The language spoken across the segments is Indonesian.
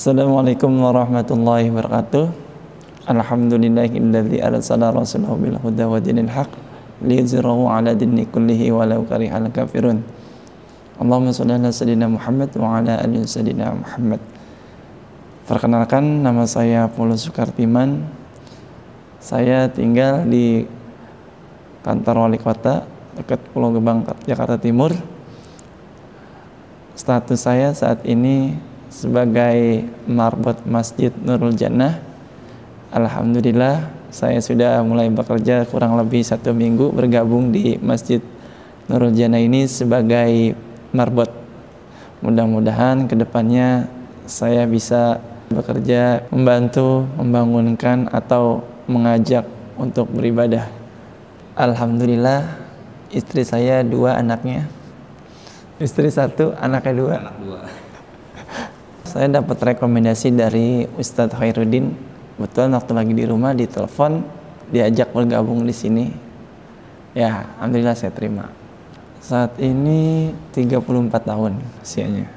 Assalamualaikum warahmatullahi wabarakatuh. Alhamdulillahilladzi arsala rasulahu bil huda wa dinil haq liyuzhirahu ala dini kullihi walau karihal kafirun. Allahumma shalli ala sayyidina Muhammad wa ala ali sayyidina Muhammad. Perkenalkan, nama saya Paulus Sukartiman. Saya tinggal di kantor wali kota dekat Pulau Gebang, Jakarta Timur. Status saya saat ini sebagai marbot Masjid Nurul Jannah. Alhamdulillah, saya sudah mulai bekerja kurang lebih 1 minggu bergabung di Masjid Nurul Jannah ini sebagai marbot. Mudah-mudahan kedepannya saya bisa bekerja membantu, membangunkan atau mengajak untuk beribadah. Alhamdulillah, istri saya 2 anaknya. Istri 1, anaknya 2. Anak 2. Saya dapat rekomendasi dari Ustadz Khairuddin. Betul, waktu lagi di rumah ditelepon, diajak bergabung di sini. Ya, alhamdulillah saya terima. Saat ini 34 tahun usianya.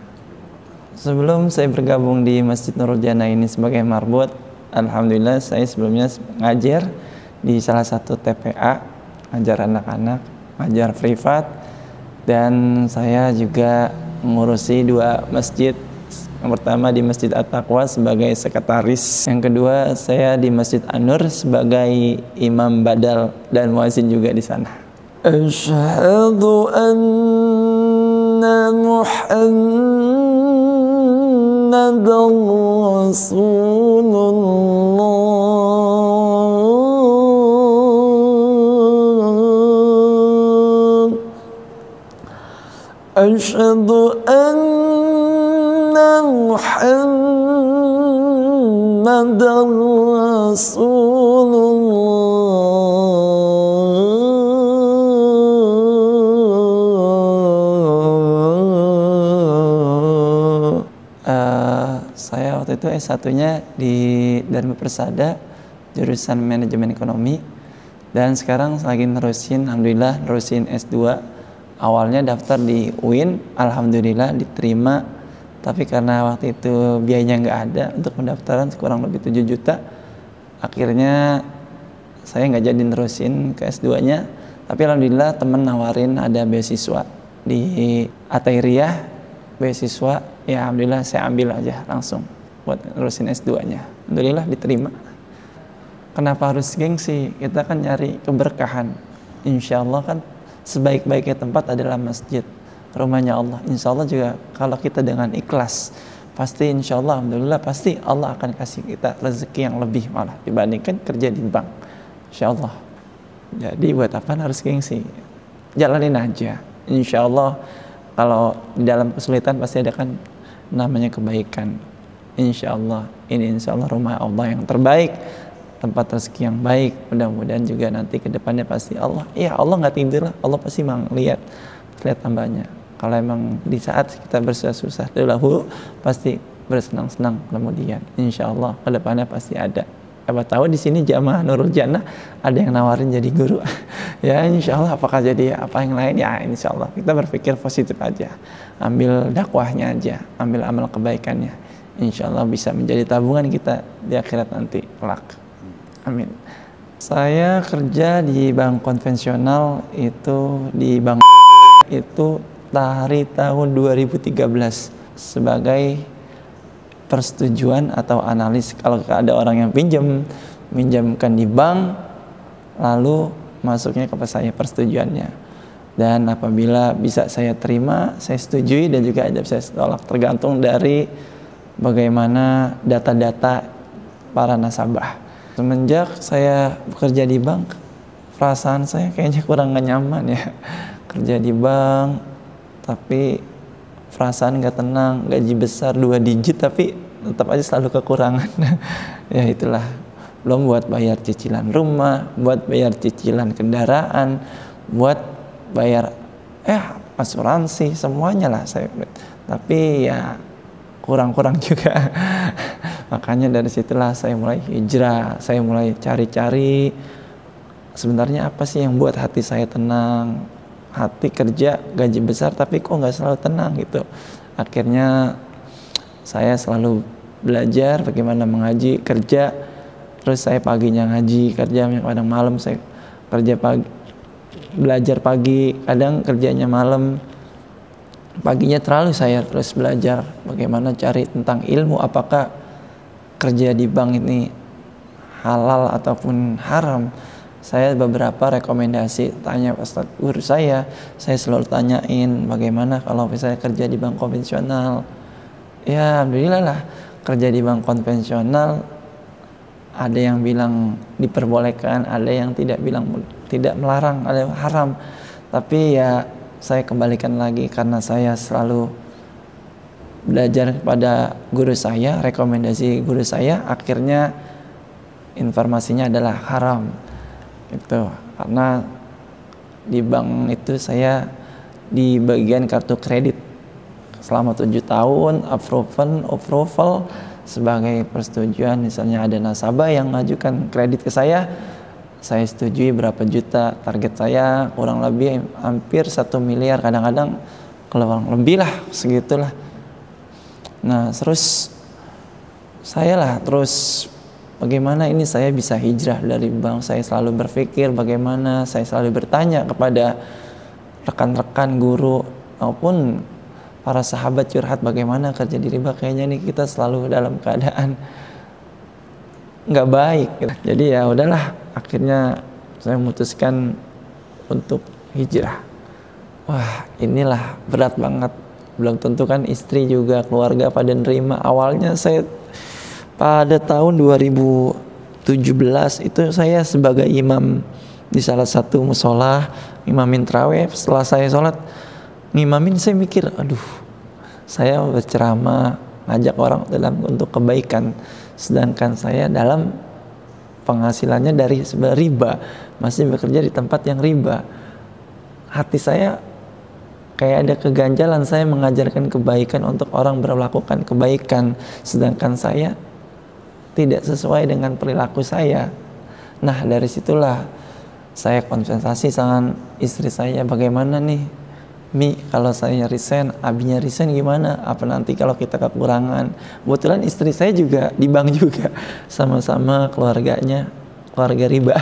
Sebelum saya bergabung di Masjid Nurul Jannah ini sebagai marbot, alhamdulillah saya sebelumnya ngajar di salah satu TPA, ngajar anak-anak, ngajar privat, dan saya juga mengurusi 2 masjid. Yang pertama di Masjid At-Taqwa sebagai sekretaris. Yang kedua saya di Masjid An-Nur sebagai imam badal dan muazin juga di sana. Asyhadu anna Muhammadar Rasulullah. Asyhadu anna Muhammadar Rasulullah. Saya waktu itu S1-nya di Dharma Persada, jurusan manajemen ekonomi, dan sekarang lagi alhamdulillah nerusin S2. Awalnya daftar di UIN, alhamdulillah diterima. Tapi karena waktu itu biayanya nggak ada untuk pendaftaran, kurang lebih 7 juta, akhirnya saya nggak jadi nerusin ke S2-nya. Tapi alhamdulillah temen nawarin ada beasiswa di Atairiyah, beasiswa, ya alhamdulillah saya ambil aja langsung buat nerusin S2-nya. Alhamdulillah diterima. Kenapa harus gengsi? Kita kan nyari keberkahan. Insya Allah kan sebaik-baiknya tempat adalah masjid, rumahnya Allah. Insya Allah juga kalau kita dengan ikhlas, pasti insya Allah, alhamdulillah pasti Allah akan kasih kita rezeki yang lebih malah dibandingkan kerja di bank, insya Allah. Jadi buat apa harus gengsi? Jalanin aja. Insya Allah kalau di dalam kesulitan pasti ada kan namanya kebaikan. Insya Allah ini insya Allah rumah Allah yang terbaik, tempat rezeki yang baik. Mudah-mudahan juga nanti ke depannya pasti Allah, ya Allah nggak tidur lah, Allah pasti lihat tambahnya. Kalau emang di saat kita bersusah-susah dahulu, pasti bersenang-senang kemudian. Insya Allah ke depannya pasti ada. Siapa tahu di sini jamaah Nurul Jannah ada yang nawarin jadi guru. Ya insya Allah, apakah jadi apa yang lain? Ya insya Allah kita berpikir positif aja, ambil dakwahnya aja, ambil amal kebaikannya. Insya Allah bisa menjadi tabungan kita di akhirat nanti kelak. Amin. Saya kerja di bank konvensional, itu di bank itu dari tahun 2013 sebagai persetujuan atau analis. Kalau ada orang yang minjamkan di bank, lalu masuknya ke saya persetujuannya, dan apabila bisa saya terima, saya setujui, dan juga ada saya tolak, tergantung dari bagaimana data-data para nasabah. Semenjak saya bekerja di bank, perasaan saya kayaknya kurang nyaman ya. Kerja di bank tapi perasaan nggak tenang, gaji besar 2 digit tapi tetap aja selalu kekurangan. Ya itulah, belum buat bayar cicilan rumah, buat bayar cicilan kendaraan, buat bayar asuransi, semuanya lah saya. Tapi ya kurang-kurang juga. Makanya dari situlah saya mulai hijrah, saya mulai cari-cari sebenarnya apa sih yang buat hati saya tenang. Hati kerja gaji besar tapi kok nggak selalu tenang gitu. Akhirnya saya selalu belajar, bagaimana mengaji, kerja, terus saya paginya ngaji, kerja, kadang malam saya kerja pagi, belajar pagi, kadang kerjanya malam. Paginya terlalu saya terus belajar bagaimana cari tentang ilmu, apakah kerja di bank ini halal ataupun haram. Saya beberapa rekomendasi tanya Ustadz guru saya selalu tanyain bagaimana kalau misalnya kerja di bank konvensional. Ya alhamdulillah lah, kerja di bank konvensional ada yang bilang diperbolehkan, ada yang tidak bilang tidak melarang, ada yang haram. Tapi ya saya kembalikan lagi karena saya selalu belajar kepada guru saya, rekomendasi guru saya, akhirnya informasinya adalah haram. Itu karena di bank itu saya di bagian kartu kredit selama 7 tahun, approval sebagai persetujuan, misalnya ada nasabah yang mengajukan kredit ke saya setujui berapa juta, target saya kurang lebih hampir 1 miliar, kadang-kadang kalau lebih lah segitulah. Nah terus bagaimana ini saya bisa hijrah dari bank. Saya selalu berpikir bagaimana, saya selalu bertanya kepada rekan-rekan guru maupun para sahabat curhat bagaimana kerja di riba. Kayaknya nih kita selalu dalam keadaan nggak baik. Jadi ya udahlah, akhirnya saya memutuskan untuk hijrah. Wah inilah berat banget, belum tentu kan istri juga keluarga pada nerima. Awalnya saya pada tahun 2017 itu saya sebagai imam di salah satu musola, imamin tarawih. Setelah saya sholat ngimamin, saya mikir, aduh saya berceramah ngajak orang untuk kebaikan, sedangkan saya dalam penghasilannya dari sebuah riba, masih bekerja di tempat yang riba. Hati saya kayak ada keganjalan, saya mengajarkan kebaikan untuk orang melakukan kebaikan, sedangkan saya tidak sesuai dengan perilaku saya. Nah dari situlah saya konsultasi sama istri saya, bagaimana nih Mi, kalau saya resign, abinya resign gimana? Apa nanti kalau kita kekurangan? Kebetulan istri saya juga di bank juga, sama-sama keluarganya keluarga riba.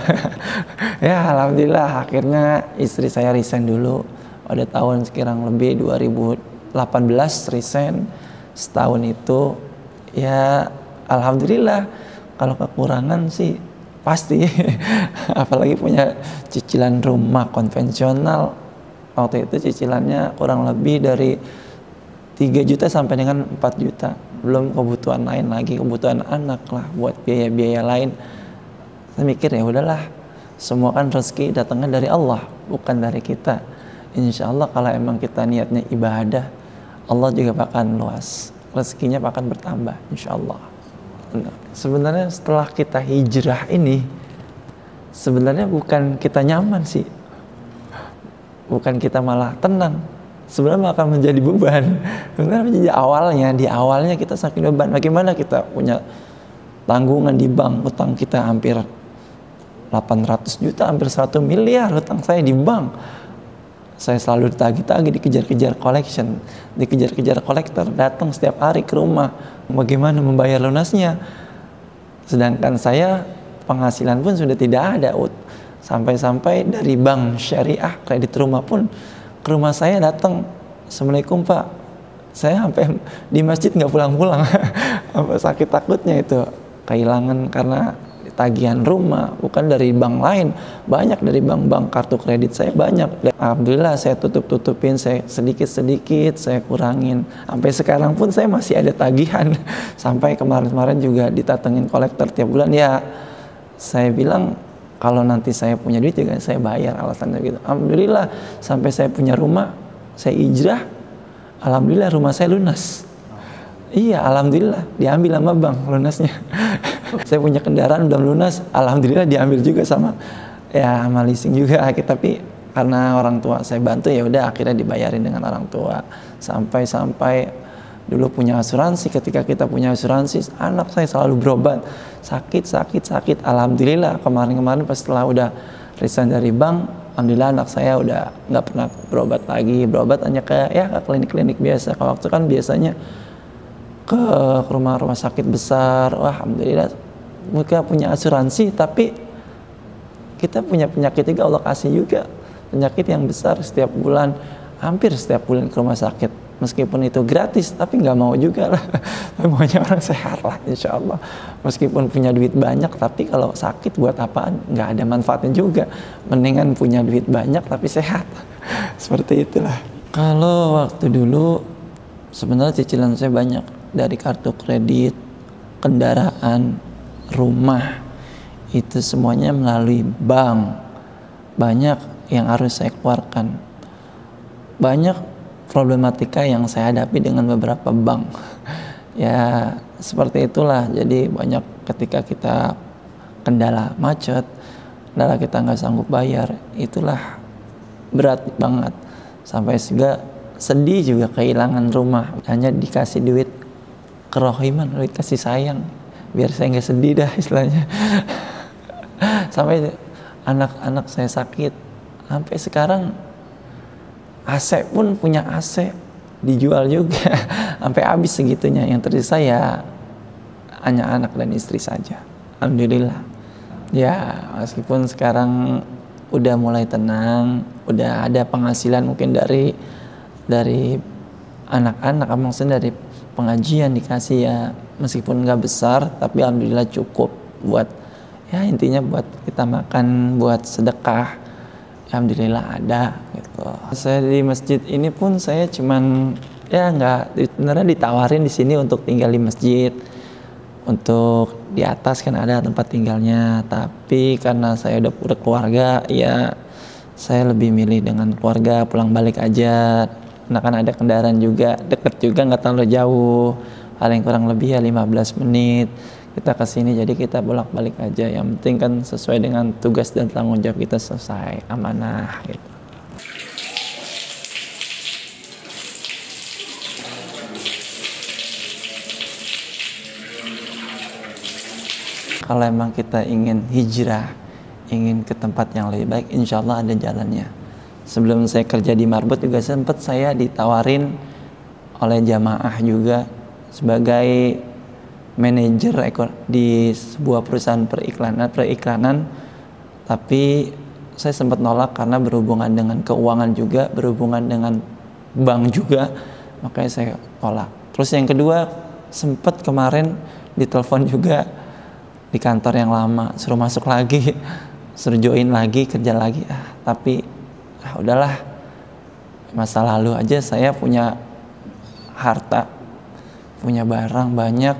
Ya alhamdulillah akhirnya istri saya resign dulu pada tahun sekarang lebih 2018 resign. Setahun itu ya alhamdulillah. Kalau kekurangan sih pasti apalagi punya cicilan rumah konvensional. Waktu itu cicilannya kurang lebih dari 3 juta sampai dengan 4 juta. Belum kebutuhan lain lagi, kebutuhan anak lah, buat biaya-biaya lain. Saya mikir ya udahlah, semua kan rezeki datangnya dari Allah, bukan dari kita. Insya Allah kalau emang kita niatnya ibadah, Allah juga akan luas, rezekinya akan bertambah insya Allah. Sebenarnya setelah kita hijrah ini, sebenarnya bukan kita nyaman sih, bukan kita malah tenang, sebenarnya akan menjadi beban. Sebenarnya di awalnya kita saking beban. Bagaimana kita punya tanggungan di bank, utang kita hampir 800 juta, hampir 1 miliar utang saya di bank. Saya selalu ditagih-tagih, dikejar-kejar collection, dikejar-kejar kolektor, datang setiap hari ke rumah. Bagaimana membayar lunasnya? Sedangkan saya penghasilan pun sudah tidak ada. Sampai-sampai dari bank syariah kredit rumah pun ke rumah saya datang, Assalamualaikum Pak, saya sampai di masjid nggak pulang-pulang. Sampai sakit takutnya itu kehilangan karena tagihan rumah, bukan dari bank lain, banyak dari bank-bank kartu kredit saya banyak. Alhamdulillah saya tutupin, saya sedikit-sedikit saya kurangin. Sampai sekarang pun saya masih ada tagihan. Sampai kemarin-kemarin juga ditatengin kolektor tiap bulan. Ya saya bilang kalau nanti saya punya duit juga saya bayar, alasannya gitu. Alhamdulillah sampai saya punya rumah, saya hijrah, alhamdulillah rumah saya lunas. Iya, alhamdulillah diambil sama bank lunasnya. Saya punya kendaraan udah lunas, alhamdulillah diambil juga sama leasing juga. Tapi karena orang tua saya bantu, ya udah akhirnya dibayarin dengan orang tua. Sampai dulu punya asuransi, ketika kita punya asuransi, anak saya selalu berobat, sakit. Alhamdulillah kemarin pas setelah udah resign dari bank, alhamdulillah anak saya udah nggak pernah berobat lagi. Berobat hanya ke klinik-klinik biasa. Kalau waktu kan biasanya ke rumah-rumah sakit besar. Wah, alhamdulillah mereka punya asuransi, tapi kita punya penyakit juga, Allah kasih juga penyakit yang besar setiap bulan, hampir setiap bulan ke rumah sakit. Meskipun itu gratis, tapi nggak mau juga lah. Maunya orang sehat lah, insya Allah. Meskipun punya duit banyak, tapi kalau sakit buat apaan? Nggak ada manfaatnya juga. Mendingan punya duit banyak tapi sehat. Seperti itulah. Kalau waktu dulu sebenarnya cicilan saya banyak, dari kartu kredit, kendaraan, rumah, itu semuanya melalui bank. Banyak yang harus saya keluarkan. Banyak problematika yang saya hadapi dengan beberapa bank. Ya seperti itulah. Jadi banyak ketika kita kendala macet, kendala kita nggak sanggup bayar, itulah berat banget. Sampai juga sedih juga kehilangan rumah, hanya dikasih duit kerohiman, duit kasih sayang, biar saya nggak sedih dah istilahnya. Sampai anak-anak saya sakit, sampai sekarang AC pun punya AC dijual juga, sampai habis segitunya. Yang tersisa ya hanya anak dan istri saja. Alhamdulillah. Ya meskipun sekarang udah mulai tenang, udah ada penghasilan mungkin dari anak-anak, maksudnya dari pengajian dikasih ya, meskipun nggak besar tapi alhamdulillah cukup buat ya intinya buat kita makan, buat sedekah. Alhamdulillah ada gitu. Saya di masjid ini pun saya cuman ya nggak, sebenarnya ditawarin di sini untuk tinggal di masjid. Untuk di atas kan ada tempat tinggalnya, tapi karena saya udah keluarga, ya saya lebih milih dengan keluarga pulang balik aja. Nah kan ada kendaraan juga, deket juga, nggak terlalu jauh, paling kurang lebih ya 15 menit kita ke sini, jadi kita bolak balik aja. Yang penting kan sesuai dengan tugas dan tanggung jawab kita, selesai, amanah gitu. Kalau emang kita ingin hijrah, ingin ke tempat yang lebih baik, insya Allah ada jalannya. Sebelum saya kerja di Marbot juga sempat saya ditawarin oleh jamaah juga sebagai manajer di sebuah perusahaan periklanan, tapi saya sempat nolak karena berhubungan dengan keuangan juga, berhubungan dengan bank juga, makanya saya tolak. Terus yang kedua, sempat kemarin ditelepon juga di kantor yang lama, suruh masuk lagi, suruh join lagi, kerja lagi, tapi udahlah, masa lalu aja. Saya punya harta, punya barang banyak,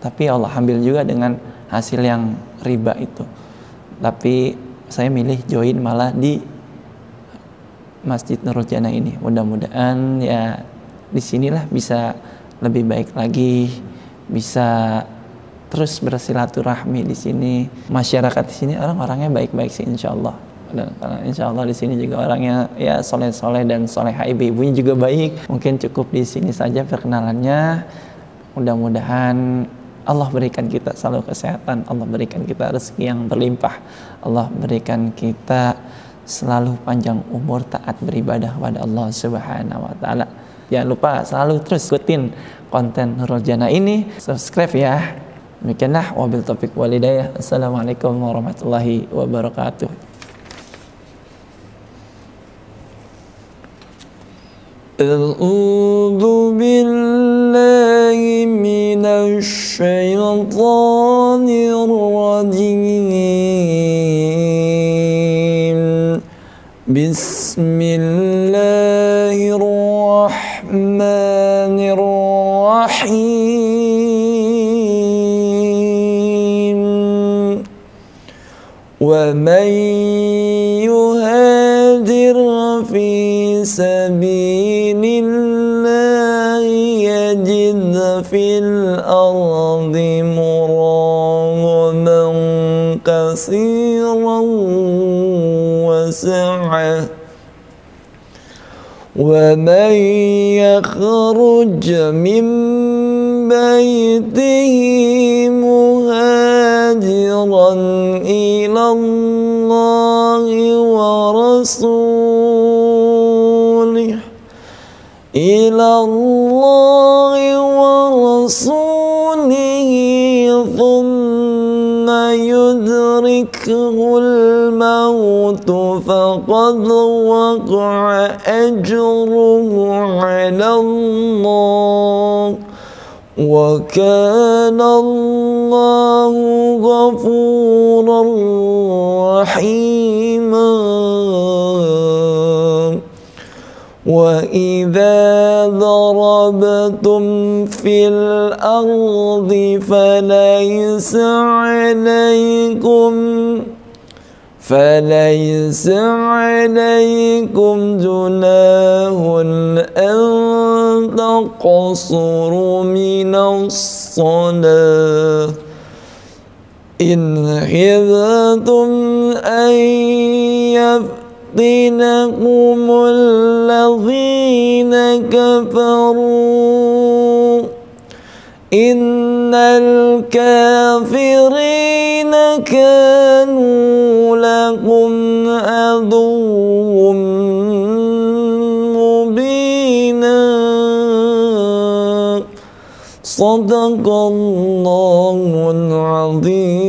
tapi Allah ambil juga dengan hasil yang riba itu. Tapi saya milih join malah di Masjid Nurul Jannah ini. Mudah-mudahan ya disinilah bisa lebih baik lagi, bisa terus bersilaturahmi di sini. Masyarakat di sini orang-orangnya baik-baik sih, insya Allah. Dan insya Allah di sini juga orangnya ya soleh-soleh dan solehah, ibu-ibunya juga baik. Mungkin cukup di sini saja perkenalannya. Mudah-mudahan Allah berikan kita selalu kesehatan, Allah berikan kita rezeki yang berlimpah, Allah berikan kita selalu panjang umur taat beribadah kepada Allah Subhanahu wa taala. Jangan lupa selalu terus ikutin konten Nurul Jannah ini, subscribe ya. Demikianlah, wabil taufiq wal hidayah. Assalamualaikum warahmatullahi wabarakatuh. A'udzu billahi minasy syaithanir rajim. Bismillahirrahmanirrahim. وَمَنْ يُهَاجِرْ فِي سَبِيلِ اللَّهِ يَجِدْ فِي الْأَرْضِ مُرَاغَمًا كَثِيرًا وَسَعَةً وَمَنْ يَخْرُجْ مِنْ بَيْتِهِ مُهَاجِرًا إِلَى اللَّهِ ورسوله رسوله ثم يدركه الموت فقد وقع أجره على الله وكان الله غفورا رحيما. وإذا ضربتم في الأرض فليس عليكم جناح أن تقصروا من الصلاة إن خفتم أن يفتنكم الذين كفروا إن الكافرين كانوا لكم عدوا مبينا. صدق الله العظيم.